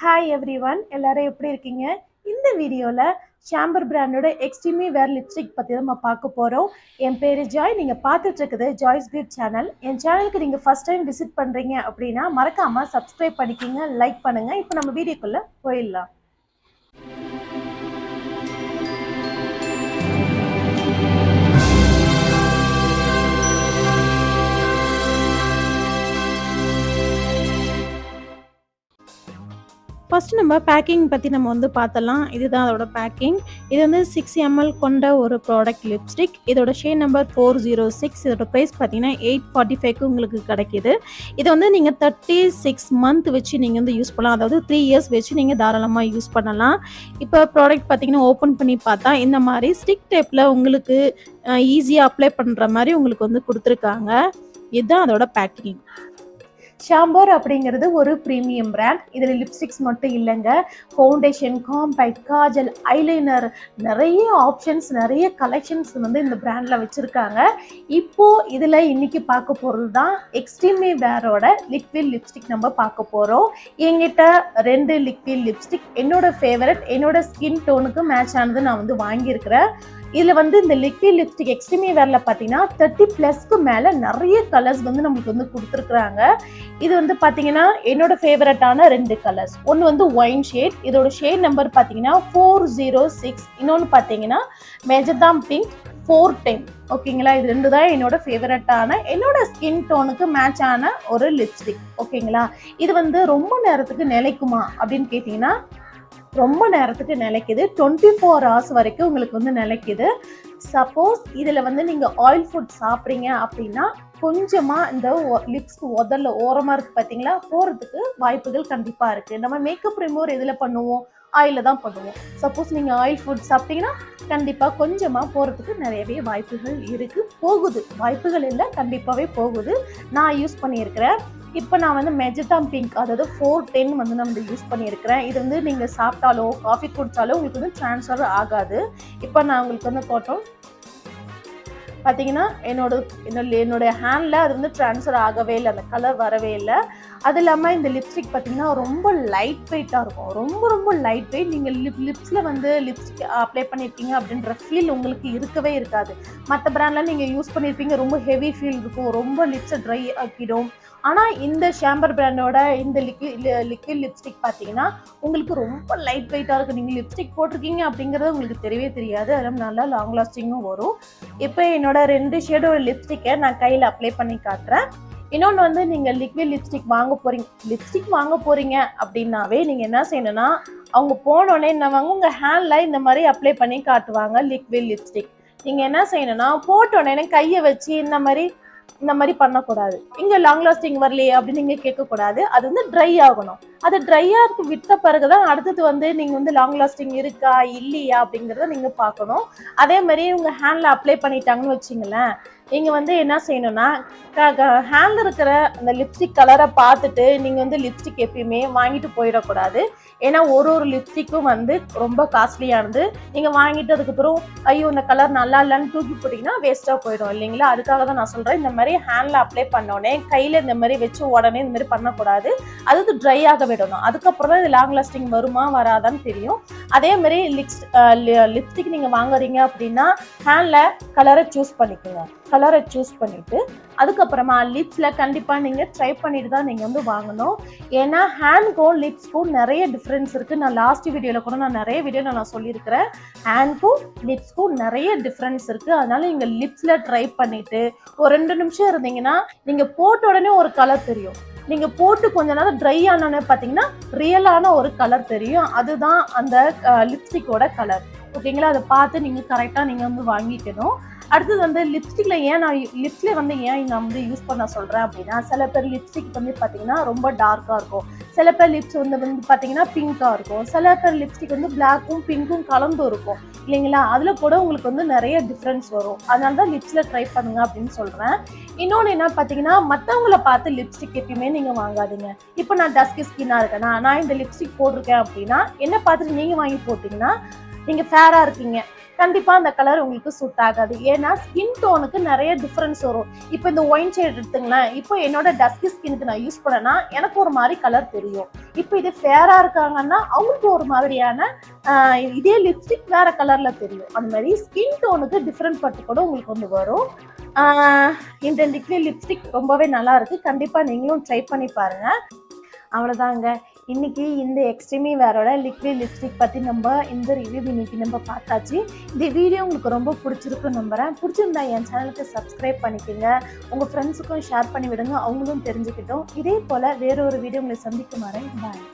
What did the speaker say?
Hi everyone, எல்லாரும் எப்படி இருக்கீங்க? இந்த வீடியோவில் ஷாம்பர் பிராண்டோட எக்ஸ்ட்ரீமி வேர் லிப்ஸ்டிக் பற்றி தான் நம்ம பார்க்க போகிறோம். என் பேர் ஜாய். நீங்கள் பார்த்துட்டு இருக்குது ஜாய்ஸ் பியூட் சேனல். என் சேனலுக்கு நீங்கள் ஃபஸ்ட் டைம் விசிட் பண்ணுறீங்க அப்படின்னா மறக்காமல் சப்ஸ்கிரைப் பண்ணிக்கிங்க, லைக் பண்ணுங்கள். இப்போ நம்ம வீடியோக்குள்ளே போயிடலாம். ஃபர்ஸ்ட் நம்ம பேக்கிங் பற்றி நம்ம பார்த்தலாம். இதுதான் அதோட பேக்கிங். இது 6 ml கொண்ட ஒரு ப்ராடக்ட் லிப்ஸ்டிக். இதோட ஷேட் நம்பர் 406. இதோட ப்ரைஸ் பார்த்தீங்கன்னா 845க்கு உங்களுக்கு கிடைக்கிது. இது நீங்கள் 36 மந்த் வச்சு நீங்கள் யூஸ் பண்ணலாம். அதாவது 3 இயர்ஸ் வச்சு நீங்கள் தாராளமாக யூஸ் பண்ணலாம். இப்போ ப்ராடக்ட் பார்த்தீங்கன்னா ஓப்பன் பண்ணி பார்த்தா இந்த மாதிரி ஸ்டிக் டைப்பில் உங்களுக்கு ஈஸியாக அப்ளை பண்ணுற மாதிரி உங்களுக்கு கொடுத்துருக்காங்க. இதுதான் அதோட பேக்கிங். ஷாம்பர் அப்படிங்கிறது ஒரு ப்ரீமியம் பிராண்ட். இதில் லிப்ஸ்டிக்ஸ் மட்டும் இல்லைங்க, ஃபவுண்டேஷன், காம்பேக்ட், காஜல், ஐலைனர், நிறைய ஆப்ஷன்ஸ், நிறைய கலெக்ஷன்ஸ் இந்த பிராண்டில் வச்சுருக்காங்க. இப்போது இதில் இன்றைக்கி பார்க்க போகிறது தான் எக்ஸ்ட்ரீமி வேரோட லிக்விட் லிப்ஸ்டிக் நம்ம பார்க்க போகிறோம். என்கிட்ட 2 லிக்விட் லிப்ஸ்டிக் என்னோட ஃபேவரட், என்னோட ஸ்கின் டோனுக்கு மேட்ச் ஆனது நான் வாங்கியிருக்கிறேன். இதில் இந்த லிக்விட் லிப்ஸ்டிக் எக்ஸ்ட்ரீமி வேரில் பார்த்தீங்கன்னா 30+ மேலே நிறைய கலர்ஸ் நம்மளுக்கு கொடுத்துருக்குறாங்க. இது பார்த்தீங்கன்னா என்னோட ஃபேவரட்டான 2 கலர்ஸ். ஒன்று ஒயின் ஷேட், இதோட ஷேட் நம்பர் பார்த்தீங்கன்னா 406. இன்னொன்று பார்த்தீங்கன்னா மெஜந்தாம் பிங்க் 410. ஓகேங்களா, இது 2 தான் என்னோட ஃபேவரட்டான, என்னோட ஸ்கின் டோனுக்கு மேட்ச் ஆன ஒரு லிப்ஸ்டிக். ஓகேங்களா, இது ரொம்ப நேரத்துக்கு நிலைக்குமா அப்படின்னு கேட்டிங்கன்னா ரொம்ப நேரத்துக்கு நிலைக்குது. 24 hours வரைக்கும் உங்களுக்கு நிலைக்குது. சப்போஸ் இதில் நீங்கள் ஆயில் ஃபுட் சாப்பிட்றீங்க அப்படின்னா கொஞ்சமாக இந்த லிப்ஸ்க்கு உதல்ல ஓரமாக இருக்குது பார்த்தீங்களா, போகிறதுக்கு வாய்ப்புகள் கண்டிப்பாக இருக்குது. நம்ம மேக்கப் ரிமூவர் எதில் பண்ணுவோம்? ஆயிலில் தான் பண்ணுவோம். சப்போஸ் நீங்கள் ஆயில் ஃபுட் சாப்பிட்டீங்கன்னா கண்டிப்பாக கொஞ்சமாக போகிறதுக்கு நிறையவே வாய்ப்புகள் இருக்குது. போகுது, வாய்ப்புகள் இல்லை, கண்டிப்பாகவே போகுது. நான் யூஸ் பண்ணியிருக்கிறேன். இப்போ நான் மெஜந்தாம் பிங்க், அதாவது 410 நான் யூஸ் பண்ணியிருக்கிறேன். இது நீங்கள் சாப்பிட்டாலோ காஃபி குடித்தாலோ உங்களுக்கு ட்ரான்ஸ்ஃபர் ஆகாது. இப்போ நான் உங்களுக்கு போட்டோம் பார்த்தீங்கன்னா என்னோட ஹேண்டில் அது ட்ரான்ஸ்ஃபர் ஆகவே இல்லை, அந்த கலர் வரவே இல்லை. அது இல்லாமல் இந்த லிப்ஸ்டிக் பார்த்தீங்கன்னா ரொம்ப லைட் வெயிட்டாக இருக்கும். ரொம்ப லைட் வெயிட். நீங்கள் லிப்ஸில் லிப்ஸ்டிக் அப்ளை பண்ணியிருப்பீங்க அப்படின்ற ஃபீல் உங்களுக்கு இருக்கவே இருக்காது. மற்ற பிராண்டில் நீங்கள் யூஸ் பண்ணியிருப்பீங்க, ரொம்ப ஹெவி ஃபீல் இருக்கும், ரொம்ப லிப்ஸை ட்ரை ஆக்கிடும். ஆனால் இந்த ஷாம்பர் பிராண்டோட இந்த லிக்விட் லிப்ஸ்டிக் பார்த்தீங்கன்னா உங்களுக்கு ரொம்ப லைட் வெயிட்டாக இருக்கும். நீங்கள் லிப்ஸ்டிக் போட்டிருக்கீங்க அப்படிங்கிறது உங்களுக்கு தெரியவே தெரியாது. அதெல்லாம் நல்லா லாங் லாஸ்டிங்கும் வரும். இப்போ என்னோட 2 ஷேடோட லிப்ஸ்டிக்கை நான் கையில் அப்ளை பண்ணி காட்டுறேன். இன்னொன்று நீங்கள் லிக்விட் லிப்ஸ்டிக் வாங்க போகிறீங்க அப்படின்னாவே நீங்கள் என்ன செய்யணும்னா, அவங்க போனோடனே உங்கள் ஹேண்டில் இந்த மாதிரி அப்ளை பண்ணி காட்டுவாங்க லிக்விட் லிப்ஸ்டிக். நீங்கள் என்ன செய்யணும்னா, போட்டோடனே கையை வச்சு இந்த மாதிரி பண்ணக்கூடாது. இங்கே லாங் லாஸ்டிங் வரலையே அப்படின்னு நீங்கள் கேட்கக்கூடாது. அது ட்ரை ஆகணும். அது ட்ரையாக விட்ட பிறகுதான் அடுத்தது நீங்கள் லாங் லாஸ்டிங் இருக்கா இல்லையா அப்படிங்கிறத நீங்கள் பார்க்கணும். அதே மாதிரி உங்கள் ஹேண்டில் அப்ளை பண்ணிட்டாங்கன்னு வச்சிங்களேன், நீங்கள் என்ன செய்யணும்னா, ஹேண்டில் இருக்கிற அந்த லிப்ஸ்டிக் கலரை பார்த்துட்டு நீங்கள் லிப்ஸ்டிக் எப்பயுமே வாங்கிட்டு போயிடக்கூடாது. ஏன்னா ஒரு லிப்ஸ்டிக்கும் ரொம்ப காஸ்ட்லியானது. நீங்கள் வாங்கிட்டு அதுக்கப்புறம் ஐயோ இந்த கலர் நல்லா இல்லைன்னு தூக்கி போட்டிங்கன்னா வேஸ்ட்டாக போயிடும் இல்லைங்களா. அதுக்காக தான் நான் சொல்கிறேன், இந்த மாதிரி ஹேண்டில் அப்ளை பண்ணோடனே கையில் இந்த மாதிரி வச்சு உடனே இந்த மாதிரி பண்ணக்கூடாது. அது ட்ரை ஆக விடணும். அதுக்கப்புறம் தான் இது லாங் லாஸ்டிங் வருமா வராதான்னு தெரியும். அதே மாதிரி லிப்ஸ்டிக் நீங்கள் வாங்குறீங்க அப்படின்னா ஹேண்டில் கலரை சூஸ் பண்ணிக்கோங்க. கலரை சூஸ் பண்ணிவிட்டு அதுக்கப்புறமா லிப்ஸில் கண்டிப்பாக நீங்கள் ட்ரை பண்ணிட்டு தான் நீங்கள் வாங்கணும். ஏன்னா ஹேண்ட்க்கும் லிப்ஸ்க்கும் நிறைய டிஃப்ரென்ஸ் இருக்குது. நான் லாஸ்ட் வீடியோவில் கூட நிறைய வீடியோவில் நான் சொல்லியிருக்கிறேன். ஹேண்ட்க்கும் லிப்ஸ்க்கும் நிறைய டிஃப்ரென்ஸ் இருக்குது. அதனால நீங்கள் லிப்ஸில் ட்ரை பண்ணிவிட்டு ஒரு 2 நிமிஷம் இருந்தீங்கன்னா நீங்கள் போட்ட உடனே ஒரு கலர் தெரியும். நீங்கள் போட்டு கொஞ்ச நேரம் ட்ரை ஆனோன்னு பார்த்தீங்கன்னா ரியலான ஒரு கலர் தெரியும். அதுதான் அந்த லிப்ஸ்டிக்கோட கலர். ஓகேங்களா, அதை பார்த்து நீங்கள் கரெக்டாக நீங்கள் வாங்கிக்கணும். அடுத்தது லிப்ஸ்டிக்கில் ஏன் நான் லிப்ஸில் ஏன் நான் யூஸ் பண்ண சொல்கிறேன் அப்படின்னா, சில பேர் லிப்ஸ்டிக் பார்த்தீங்கன்னா ரொம்ப டார்க்காக இருக்கும். சில பேர் லிப்ஸ் பார்த்தீங்கன்னா பிங்காக இருக்கும். சில பேர் லிப்ஸ்டிக் பிளாக்கும் பிங்க்கும் கலந்தும் இருக்கும் இல்லைங்களா. அதில் கூட உங்களுக்கு நிறைய டிஃப்ரென்ஸ் வரும். அதனால தான் லிப்ஸில் ட்ரை பண்ணுங்க அப்படின்னு சொல்கிறேன். இன்னொன்று என்ன பார்த்தீங்கன்னா, மற்றவங்கள பார்த்து லிப்ஸ்டிக் எப்பயுமே நீங்கள் வாங்காதீங்க. இப்போ நான் டஸ்கி ஸ்கின்னாக இருக்கேன்னா, நான் இந்த லிப்ஸ்டிக் போட்டிருக்கேன் அப்படின்னா என்ன பார்த்துட்டு நீங்கள் வாங்கி போட்டிங்கன்னா நீங்கள் ஃபேராக இருக்கீங்க, கண்டிப்பாக அந்த கலர் உங்களுக்கு சூட் ஆகாது. ஏன்னா ஸ்கின் டோனுக்கு நிறைய டிஃப்ரென்ஸ் வரும். இப்போ இந்த ஒயின் ஷேட் எடுத்துங்களேன், இப்போ என்னோட டஸ்கி ஸ்கின்னுக்கு நான் யூஸ் பண்ணேன்னா எனக்கு ஒரு மாதிரி கலர் தெரியும். இப்போ இது ஃபேராக இருக்காங்கன்னா அவங்களுக்கு ஒரு மாதிரியான இதே லிப்ஸ்டிக் வேறு கலரில் தெரியும். அந்த மாதிரி ஸ்கின் டோனுக்கு டிஃப்ரெண்ட் பட்டு கூட உங்களுக்கு வந்து வரும். இந்த லிக்விட் லிப்ஸ்டிக் ரொம்பவே நல்லா இருக்குது. கண்டிப்பாக நீங்களும் ட்ரை பண்ணி பாருங்கள். அவ்வளோதாங்க. இன்னைக்கு இந்த எக்ஸ்ட்ரீமி வேரோட லிக்விட் லிப்ஸ்டிக் பற்றி நம்ம இந்த ரிவ்யூ இன்னைக்கு நம்ம பார்த்தாச்சு. இந்த வீடியோ உங்களுக்கு ரொம்ப பிடிச்சிருக்குன்னு நம்புகிறேன். பிடிச்சிருந்தா என் சேனலுக்கு சப்ஸ்கிரைப் பண்ணிக்கோங்க. உங்கள் ஃப்ரெண்ட்ஸுக்கும் ஷேர் பண்ணி விடுங்க, அவங்களும் தெரிஞ்சுக்கிட்டோம். இதே போல் வேறொரு வீடியோ உங்களை சந்திக்கும் வரை பாய்.